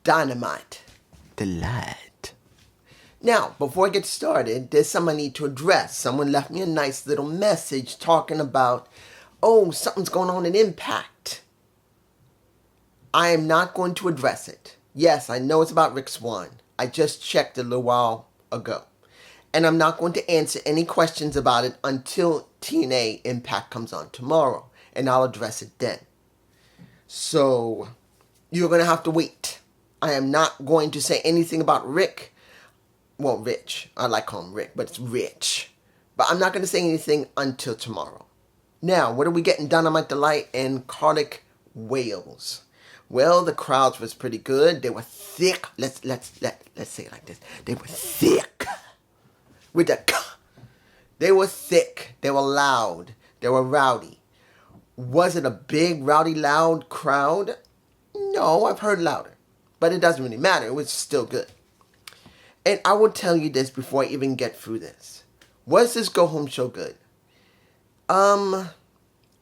Dynamite. Delight. Now, before I get started, there's something I need to address. Someone left me a nice little message talking about, something's going on in Impact. I am not going to address it. Yes, I know it's about Rick Swann. I just checked a little while ago. And I'm not going to answer any questions about it until TNA Impact comes on tomorrow. And I'll address it then. So, you're going to have to wait. I am not going to say anything about Rick. Well, Rich. I like calling him Rick, but it's Rich. But I'm not going to say anything until tomorrow. Now, what are we getting? Dynamite Delight and Cardiac Wales. Well, the crowds was pretty good. They were thick. Let's say it like this. They were thick. With the K. They were thick. They were loud. They were rowdy. Was it a big, rowdy, loud crowd? No, I've heard louder. But it doesn't really matter. It was still good. And I will tell you this before I even get through this. Was this go-home show good?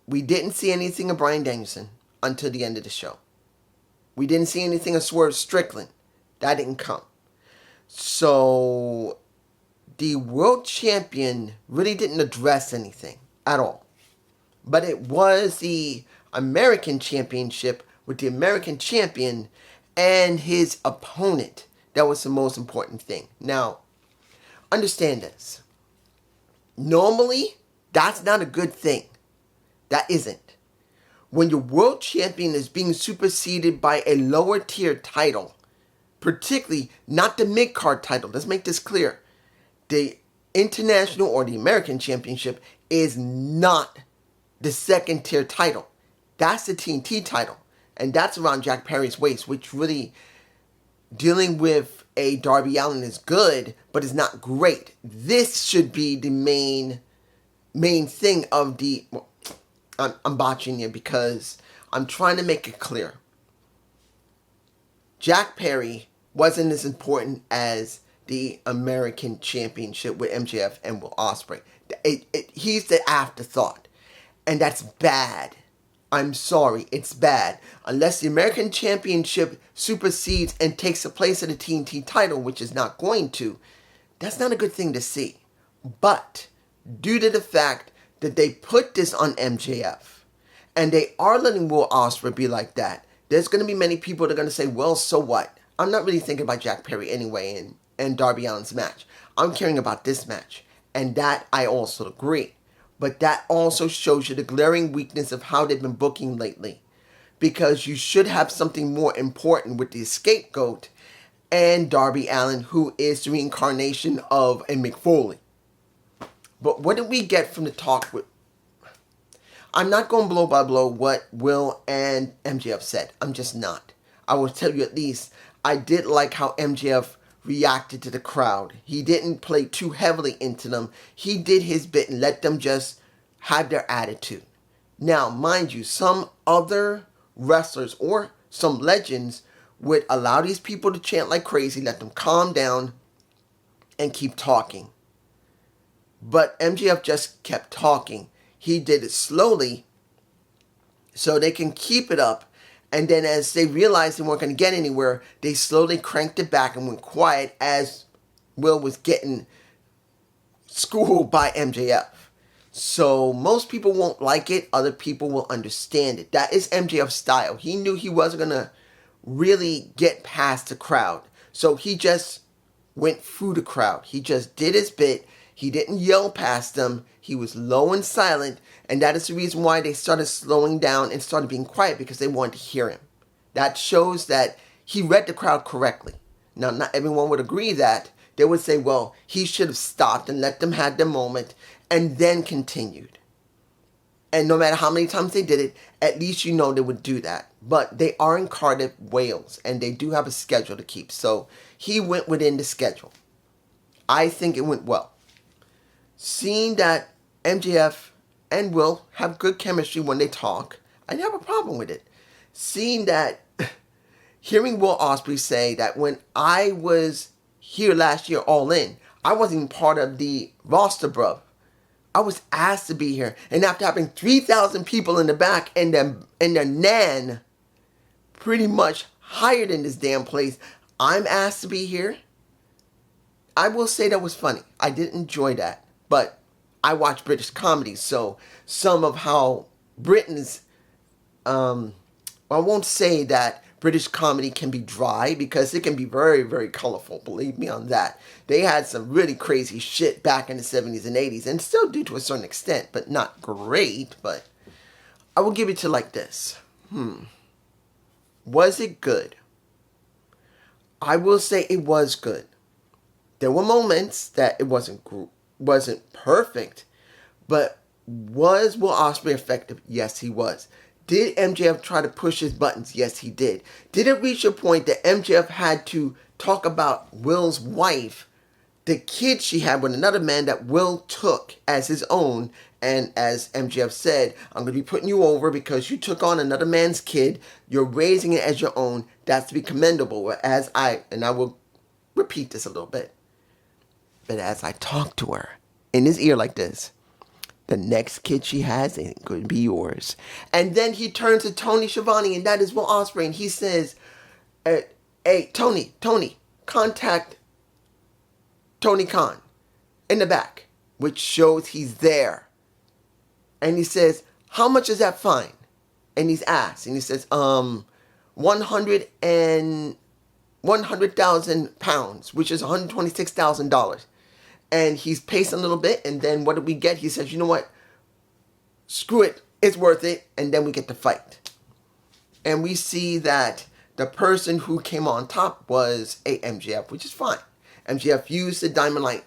We didn't see anything of Bryan Danielson until the end of the show. We didn't see anything of Swerve Strickland. That didn't come. So, the world champion really didn't address anything at all. But it was the American Championship with the American champion and his opponent. That was the most important thing. Now, understand this. Normally, that's not a good thing. That isn't. When your world champion is being superseded by a lower tier title, particularly not the mid-card title, let's make this clear. The international or the American championship is not the second tier title. That's the TNT title. And that's around Jack Perry's waist, which really dealing with a Darby Allin is good, but is not great. This should be the main thing of the... I'm botching it because I'm trying to make it clear. Jack Perry wasn't as important as the American Championship with MJF and Will Ospreay. He's the afterthought. And that's bad. I'm sorry, it's bad. Unless the American Championship supersedes and takes the place of the TNT title, which is not going to, that's not a good thing to see. But, due to the fact that they put this on MJF, and they are letting Will Ospreay be like that, there's going to be many people that are going to say, well, so what? I'm not really thinking about Jack Perry anyway and Darby Allin's match. I'm caring about this match. And that I also agree. But that also shows you the glaring weakness of how they've been booking lately. Because you should have something more important with the scapegoat and Darby Allin, who is the reincarnation of a Mick Foley. But what did we get from the talk with... I'm not going blow by blow what Will and MJF said. I'm just not. I will tell you at least, I did like how MJF reacted to the crowd. He didn't play too heavily into them. He did his bit and let them just have their attitude. Now, mind you, some other wrestlers or some legends would allow these people to chant like crazy, let them calm down, and keep talking. But MJF just kept talking. He did it slowly so they can keep it up. And then as they realized they weren't going to get anywhere, they slowly cranked it back and went quiet as Will was getting schooled by MJF. So most people won't like it. Other people will understand it. That is MJF's style. He knew he wasn't going to really get past the crowd. So he just went through the crowd. He just did his bit. He didn't yell past them. He was low and silent. And that is the reason why they started slowing down and started being quiet, because they wanted to hear him. That shows that he read the crowd correctly. Now, not everyone would agree that. They would say, well, he should have stopped and let them have their moment and then continued. And no matter how many times they did it, at least you know they would do that. But they are in Cardiff, Wales, and they do have a schedule to keep. So he went within the schedule. I think it went well. Seeing that MJF and Will have good chemistry when they talk, I didn't have a problem with it. Seeing that, hearing Will Ospreay say that when I was here last year all in, I wasn't even part of the roster, bruv. I was asked to be here. And after having 3,000 people in the back and their nan pretty much hired in this damn place. I'm asked to be here. I will say that was funny. I did enjoy that. But I watch British comedy, so some of how Britain's, I won't say that British comedy can be dry, because it can be very, very colorful. Believe me on that. They had some really crazy shit back in the 70s and 80s, and still do to a certain extent, but not great. But I will give it to like this. Was it good? I will say it was good. There were moments that it wasn't perfect, but was Will Ospreay effective? Yes, he was. Did MJF try to push his buttons? Yes, he did. Did it reach a point that MJF had to talk about Will's wife, the kid she had with another man that Will took as his own? And as MJF said, I'm going to be putting you over because you took on another man's kid. You're raising it as your own. That's to be commendable. I will repeat this a little bit. But as I talk to her in his ear like this, the next kid she has ain't going to be yours. And then he turns to Tony Schiavone, and that is Will Ospreay, and he says, hey, Tony, contact Tony Khan in the back, which shows he's there. And he says, how much is that fine? And he's asked, and he says, 100,000 pounds, which is $126,000. And he's pacing a little bit, and then what do we get? He says, you know what? Screw it. It's worth it. And then we get to fight. And we see that the person who came on top was a MJF, which is fine. MJF used the Dynamite.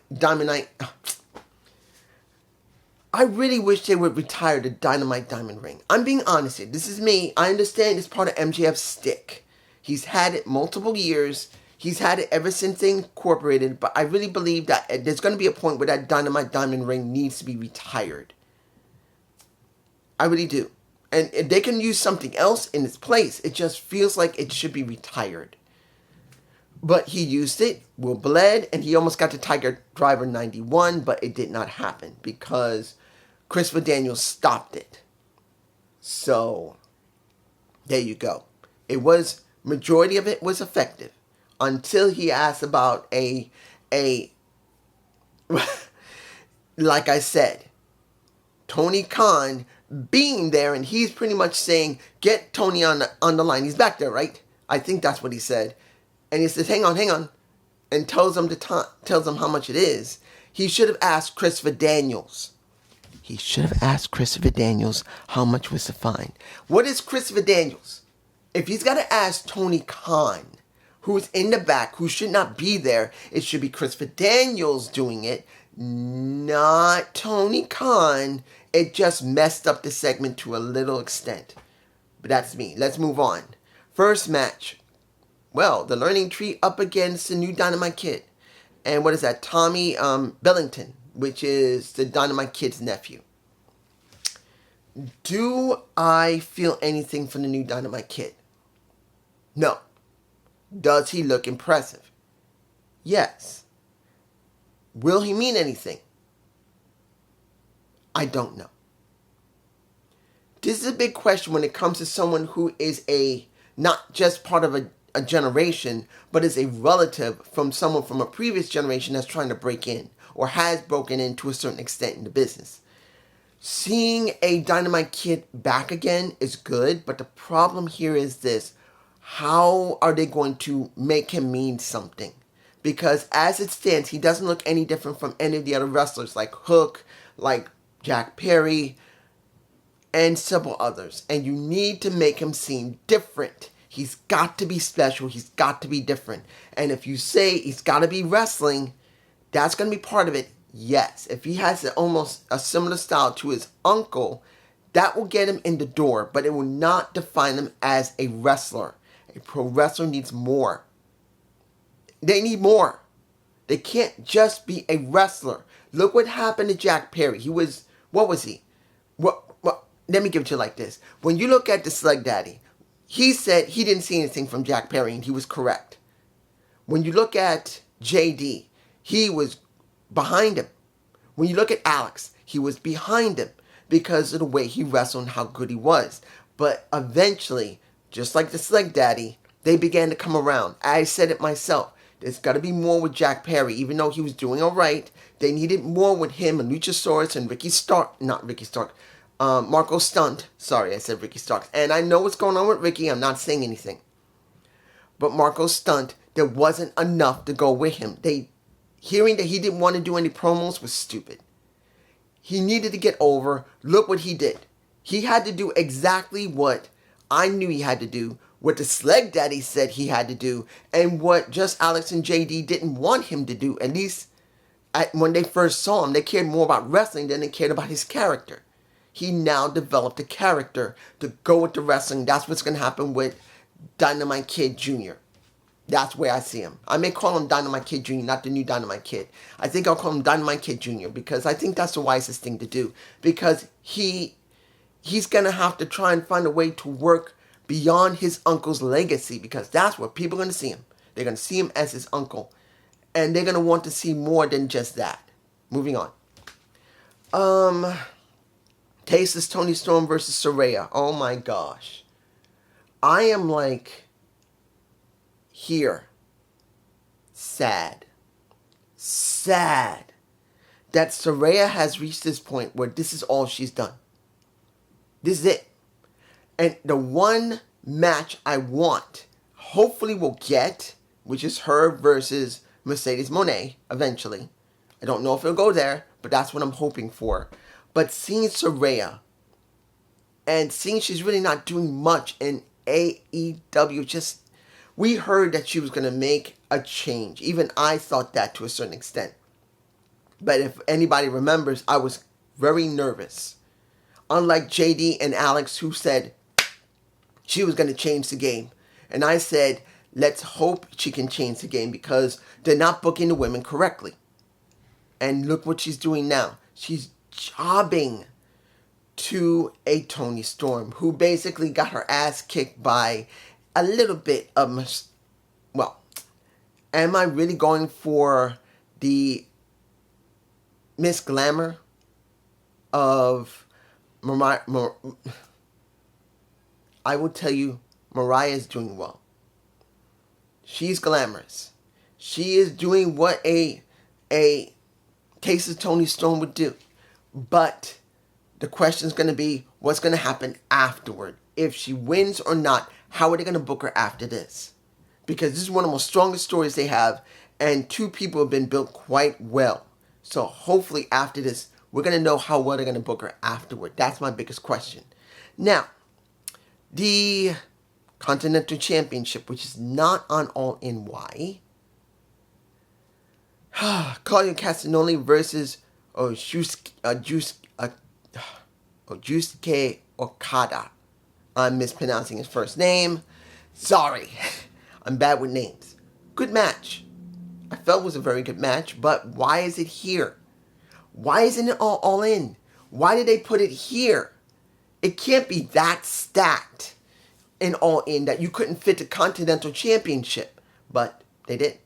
I really wish they would retire the Dynamite Diamond Ring. I'm being honest here. This is me. I understand it's part of MJF's stick. He's had it multiple years. He's had it ever since they incorporated, but I really believe that there's going to be a point where that Dynamite Diamond Ring needs to be retired. I really do. And if they can use something else in its place, it just feels like it should be retired. But he used it, Will bled, and he almost got to Tiger Driver 91, but it did not happen because Christopher Daniels stopped it. So, there you go. Majority of it was effective. Until he asked about like I said, Tony Khan being there, and he's pretty much saying, get Tony on the line. He's back there, right? I think that's what he said. And he says, hang on, and tells him how much it is. He should have asked Christopher Daniels. How much was the fine. What is Christopher Daniels? If he's got to ask Tony Khan, who's in the back, who should not be there, it should be Christopher Daniels doing it, not Tony Khan. It just messed up the segment to a little extent. But that's me. Let's move on. First match. Well, the Learning Tree up against the new Dynamite Kid. And what is that? Tommy Billington, which is the Dynamite Kid's nephew. Do I feel anything from the new Dynamite Kid? No. Does he look impressive? Yes. Will he mean anything? I don't know. This is a big question when it comes to someone who is not just part of a generation, but is a relative from someone from a previous generation that's trying to break in or has broken in to a certain extent in the business. Seeing a Dynamite Kid back again is good, but the problem here is this. How are they going to make him mean something? Because as it stands, he doesn't look any different from any of the other wrestlers like Hook, like Jack Perry, and several others. And you need to make him seem different. He's got to be special. He's got to be different. And if you say he's got to be wrestling, that's going to be part of it. Yes. If he has almost a similar style to his uncle, that will get him in the door. But it will not define him as a wrestler. A pro wrestler needs more. They need more. They can't just be a wrestler. Look what happened to Jack Perry. What was he? Let me give it to you like this. When you look at the Slug Daddy, he said he didn't see anything from Jack Perry, and he was correct. When you look at JD, he was behind him. When you look at Alex, he was behind him because of the way he wrestled and how good he was. But eventually, just like the Slug Daddy, they began to come around. I said it myself. There's got to be more with Jack Perry. Even though he was doing all right, they needed more with him and Luchasaurus and Ricky Stark. Not Ricky Stark. Marco Stunt. Sorry, I said Ricky Starks. And I know what's going on with Ricky. I'm not saying anything. But Marco Stunt, there wasn't enough to go with him. Hearing that he didn't want to do any promos was stupid. He needed to get over. Look what he did. He had to do exactly what I knew he had to do, what the Sleg Daddy said he had to do, and what Just Alex and JD didn't want him to do. At least when they first saw him, they cared more about wrestling than they cared about his character. He now developed a character to go with the wrestling. That's what's going to happen with Dynamite Kid Jr. That's where I see him. I may call him Dynamite Kid Jr., not the new Dynamite Kid. I think I'll call him Dynamite Kid Jr. because I think that's the wisest thing to do. Because he's going to have to try and find a way to work beyond his uncle's legacy, because that's where people are going to see him. They're going to see him as his uncle. And they're going to want to see more than just that. Moving on. Tasteless Tony Storm versus Saraya. Oh my gosh. I am like here. Sad that Saraya has reached this point where this is all she's done. This is it. And the one match I want, hopefully we'll get, which is her versus Mercedes Moné eventually. I don't know if it'll go there, but that's what I'm hoping for. But seeing Saraya and seeing she's really not doing much in AEW, we heard that she was going to make a change. Even I thought that to a certain extent. But if anybody remembers, I was very nervous. Unlike JD and Alex, who said she was going to change the game. And I said, let's hope she can change the game because they're not booking the women correctly. And look what she's doing now. She's jobbing to a Toni Storm, who basically got her ass kicked by a little bit of, well, am I really going for the Miss Glamour of Mariah? I will tell you, Mariah's doing well. She's glamorous. She is doing what a case of Toni Storm would do. But the question is going to be, what's going to happen afterward? If she wins or not, how are they going to book her after this? Because this is one of the most strongest stories they have, and two people have been built quite well. So hopefully after this, we're going to know how well they're going to book her afterward. That's my biggest question. Now, the Continental Championship, which is not on All In. Why? Claudio Castagnoli versus Yusuke Okada. I'm mispronouncing his first name. Sorry. I'm bad with names. Good match. I felt it was a very good match, but why is it here? Why isn't it all in? Why did they put it here? It can't be that stacked and All In that you couldn't fit the Continental Championship. But they did.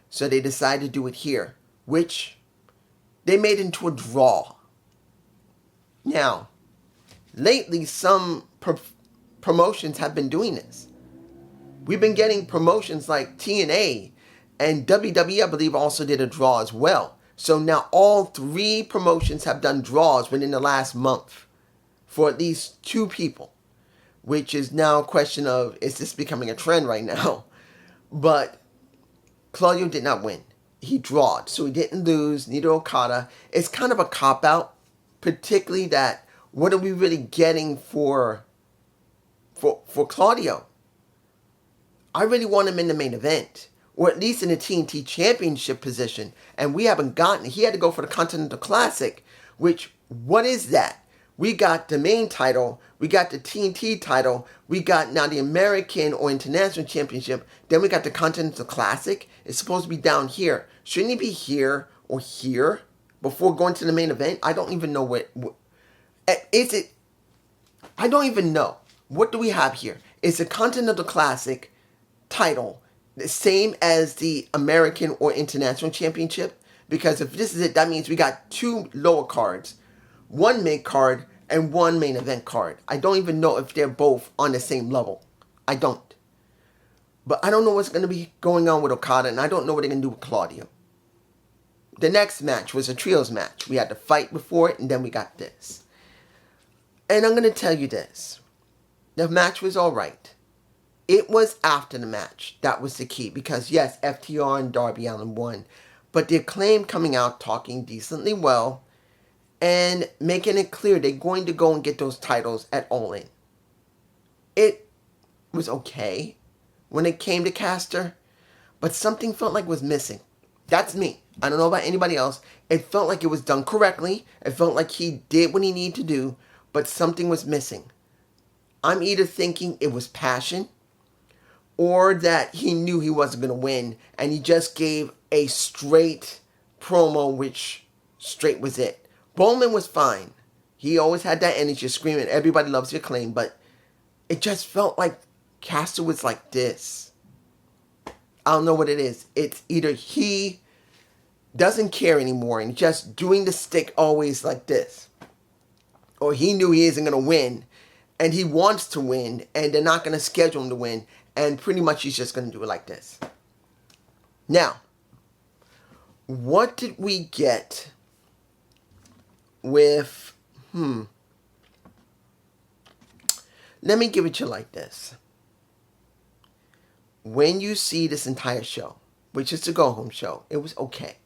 So they decided to do it here, which they made into a draw. Now, lately some promotions have been doing this. We've been getting promotions like TNA and WWE, I believe, also did a draw as well. So now all three promotions have done draws within the last month for at least two people, which is now a question of, is this becoming a trend right now? But Claudio did not win. He drawed, so he didn't lose, neither Okada. It's kind of a cop-out, particularly that, what are we really getting for Claudio? I really want him in the main event, or at least in the TNT Championship position, and we haven't gotten it. He had to go for the Continental Classic, which, what is that? We got the main title, we got the TNT title, we got now the American or International Championship, then we got the Continental Classic. It's supposed to be down here. Shouldn't he be here or here before going to the main event? I don't even know what is it? I don't even know. What do we have here? Is the Continental Classic title the same as the American or International Championship? Because if this is it, that means we got two lower cards, one mid card and one main event card. I don't even know if they're both on the same level. I don't. But I don't know what's going to be going on with Okada, and I don't know what they're going to do with Claudio. The next match was a trios match. We had to fight before it, and then we got this. And I'm going to tell you this. The match was all right. It was after the match. That was the key. Because, yes, FTR and Darby Allin won. But the Acclaim coming out talking decently well and making it clear they're going to go and get those titles at All In. It was okay when it came to Caster, but something felt like was missing. That's me. I don't know about anybody else. It felt like it was done correctly. It felt like he did what he needed to do, but something was missing. I'm either thinking it was passion or that he knew he wasn't going to win and he just gave a straight promo, which straight was it. Bowman was fine. He always had that energy screaming, everybody loves your claim, but it just felt like Caster was like this. I don't know what it is. It's either he doesn't care anymore and just doing the stick always like this, or he knew he isn't going to win and he wants to win and they're not going to schedule him to win, and pretty much he's just going to do it like this. Now, what did we get with, let me give it to you like this. When you see this entire show, which is the go-home show, it was okay.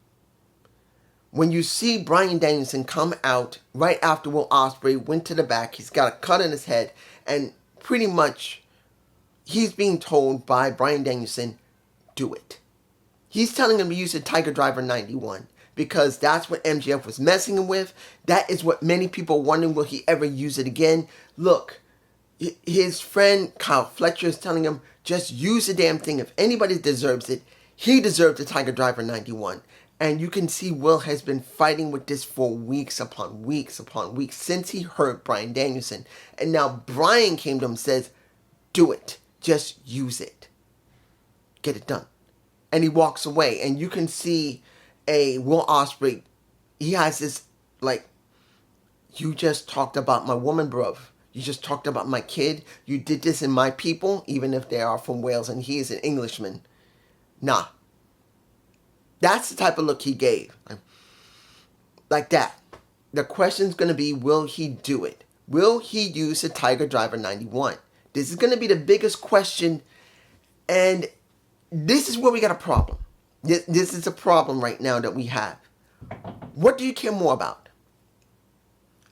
When you see Bryan Danielson come out right after Will Ospreay went to the back, he's got a cut in his head, and pretty much he's being told by Bryan Danielson, do it. He's telling him to use the Tiger Driver 91 because that's what MJF was messing him with. That is what many people are wondering, will he ever use it again? Look, his friend Kyle Fletcher is telling him, just use the damn thing. If anybody deserves it, he deserves the Tiger Driver 91. And you can see Will has been fighting with this for weeks upon weeks upon weeks since he heard Bryan Danielson. And now Bryan came to him and says, do it. Just use it. Get it done. And he walks away. And you can see a Will Ospreay. He has this, like, you just talked about my woman, bruv. You just talked about my kid. You did this in my people, even if they are from Wales and he is an Englishman. Nah. That's the type of look he gave. Like that. The question's going to be, will he do it? Will he use the Tiger Driver 91? This is going to be the biggest question. And this is where we got a problem. This is a problem right now that we have. What do you care more about?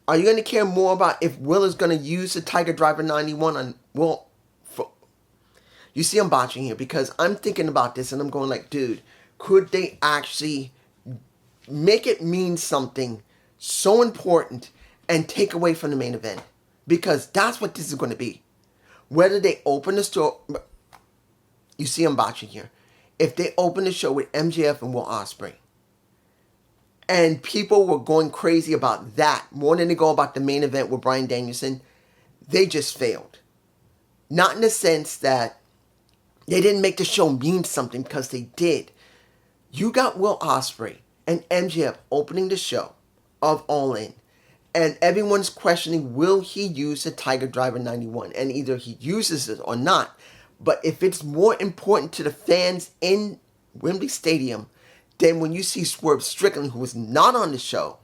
Are you going to care more about if Will is going to use the Tiger Driver 91 on Will? You see I'm botching here because I'm thinking about this and I'm going like, dude, could they actually make it mean something so important and take away from the main event? Because that's what this is going to be. Whether they open the store, you see I'm botching here. If they open the show with MJF and Will Ospreay, and people were going crazy about that more than they go about the main event with Bryan Danielson, they just failed. Not in the sense that they didn't make the show mean something, because they did. You got Will Ospreay and MJF opening the show of All In, and everyone's questioning, will he use the Tiger Driver 91? And either he uses it or not. But if it's more important to the fans in Wembley Stadium than when you see Swerve Strickland, who was not on the show,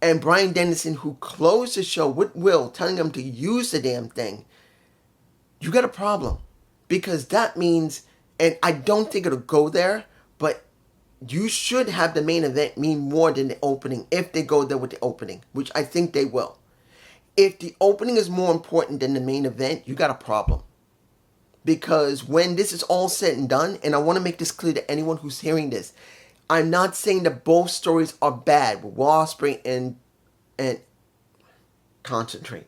and Bryan Danielson, who closed the show with Will, telling him to use the damn thing, you got a problem. Because that means, and I don't think it'll go there, but you should have the main event mean more than the opening if they go there with the opening, which I think they will. If the opening is more important than the main event, you got a problem. Because when this is all said and done, and I want to make this clear to anyone who's hearing this, I'm not saying that both stories are bad with Will Ospreay and concentrate.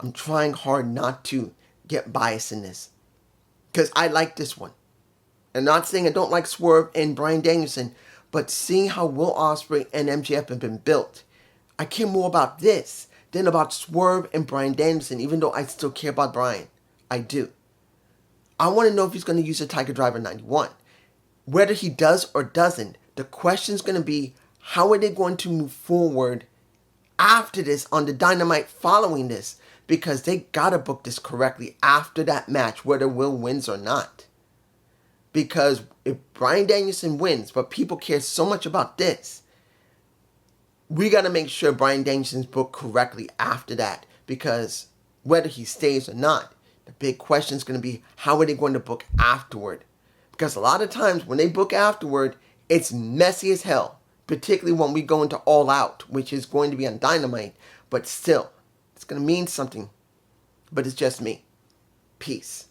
I'm trying hard not to get biased in this, because I like this one. I'm not saying I don't like Swerve and Bryan Danielson, but seeing how Will Ospreay and MJF have been built, I care more about this than about Swerve and Bryan Danielson, even though I still care about Bryan. I do. I want to know if he's going to use the Tiger Driver 91. Whether he does or doesn't, the question is going to be, how are they going to move forward after this on the Dynamite following this? Because they got to book this correctly after that match, whether Will wins or not. Because if Bryan Danielson wins, but people care so much about this, we got to make sure Bryan Danielson's booked correctly after that. Because whether he stays or not, the big question is going to be, how are they going to book afterward? Because a lot of times when they book afterward, it's messy as hell. Particularly when we go into All Out, which is going to be on Dynamite. But still, it's going to mean something. But it's just me. Peace.